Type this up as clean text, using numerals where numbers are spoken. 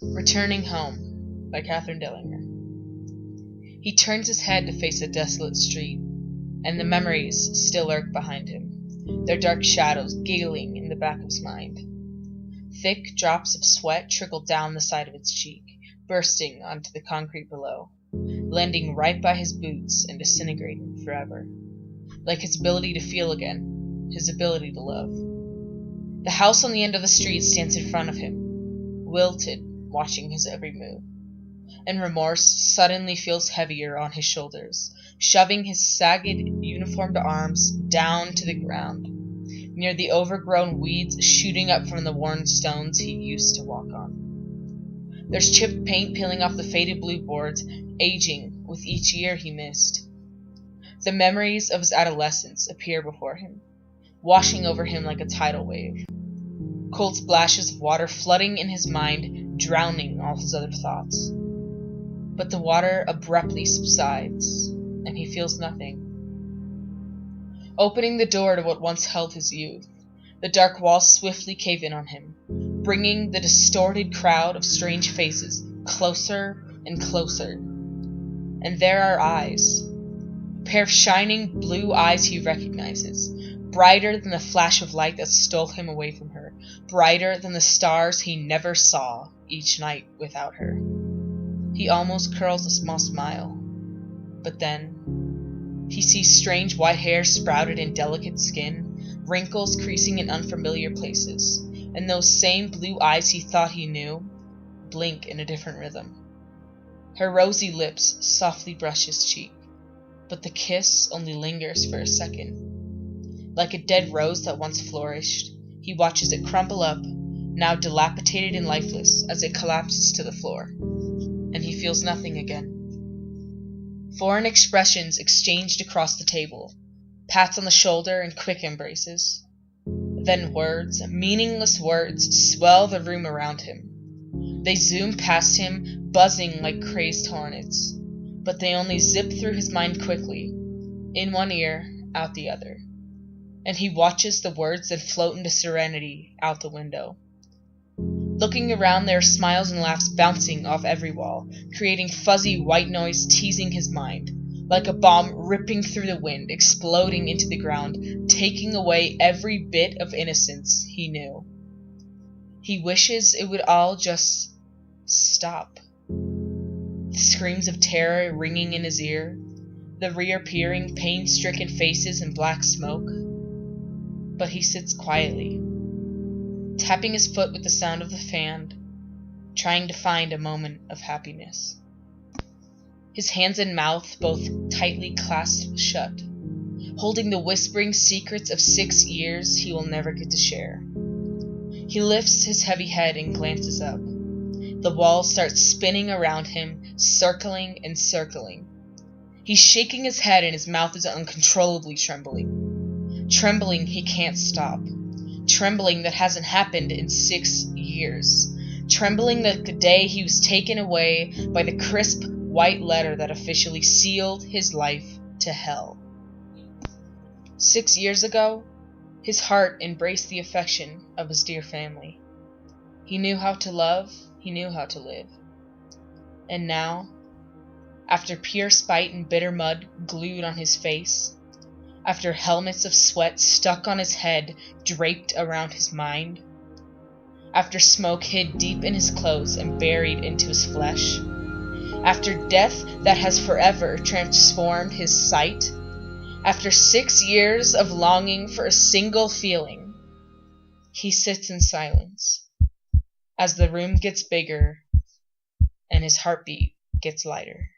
Returning Home by Cathy Dellinger. He turns his head to face a desolate street, and the memories still lurk behind him, their dark shadows giggling in the back of his mind. Thick drops of sweat trickle down the side of its cheek, bursting onto the concrete below, landing right by his boots and disintegrating forever. Like his ability to feel again, his ability to love. The house on the end of the street stands in front of him, wilted, watching his every move, and remorse suddenly feels heavier on his shoulders, shoving his sagged, uniformed arms down to the ground, near the overgrown weeds shooting up from the worn stones he used to walk on. There's chipped paint peeling off the faded blue boards, aging with each year he missed. The memories of his adolescence appear before him, washing over him like a tidal wave. Cold splashes of water flooding in his mind, drowning all his other thoughts. But the water abruptly subsides, and he feels nothing. Opening the door to what once held his youth, the dark walls swiftly cave in on him, bringing the distorted crowd of strange faces closer and closer. And there are eyes, a pair of shining blue eyes he recognizes, brighter than the flash of light that stole him away from her, brighter than the stars he never saw each night without her. He almost curls a small smile, but then he sees strange white hair sprouted in delicate skin, wrinkles creasing in unfamiliar places, and those same blue eyes he thought he knew blink in a different rhythm. Her rosy lips softly brush his cheek, but the kiss only lingers for a second. Like a dead rose that once flourished, he watches it crumble up, now dilapidated and lifeless, as it collapses to the floor, and he feels nothing again. Foreign expressions exchanged across the table, pats on the shoulder and quick embraces. Then words, meaningless words, swell the room around him. They zoom past him, buzzing like crazed hornets, but they only zip through his mind quickly, in one ear, out the other. And he watches the words that float into serenity out the window. Looking around, there are smiles and laughs bouncing off every wall, creating fuzzy white noise teasing his mind, like a bomb ripping through the wind, exploding into the ground, taking away every bit of innocence he knew. He wishes it would all just stop. The screams of terror ringing in his ear, the reappearing pain-stricken faces in black smoke. But he sits quietly, tapping his foot with the sound of the fan, trying to find a moment of happiness. His hands and mouth both tightly clasped shut, holding the whispering secrets of 6 years he will never get to share. He lifts his heavy head and glances up. The walls start spinning around him, circling and circling. He's shaking his head and his mouth is uncontrollably trembling. Trembling he can't stop. Trembling that hasn't happened in 6 years. Trembling like the day he was taken away by the crisp white letter that officially sealed his life to hell. 6 years ago, his heart embraced the affection of his dear family. He knew how to love, he knew how to live. And now, after pure spite and bitter mud glued on his face, after helmets of sweat stuck on his head, draped around his mind, after smoke hid deep in his clothes and buried into his flesh, after death that has forever transformed his sight, after 6 years of longing for a single feeling, he sits in silence as the room gets bigger and his heartbeat gets lighter.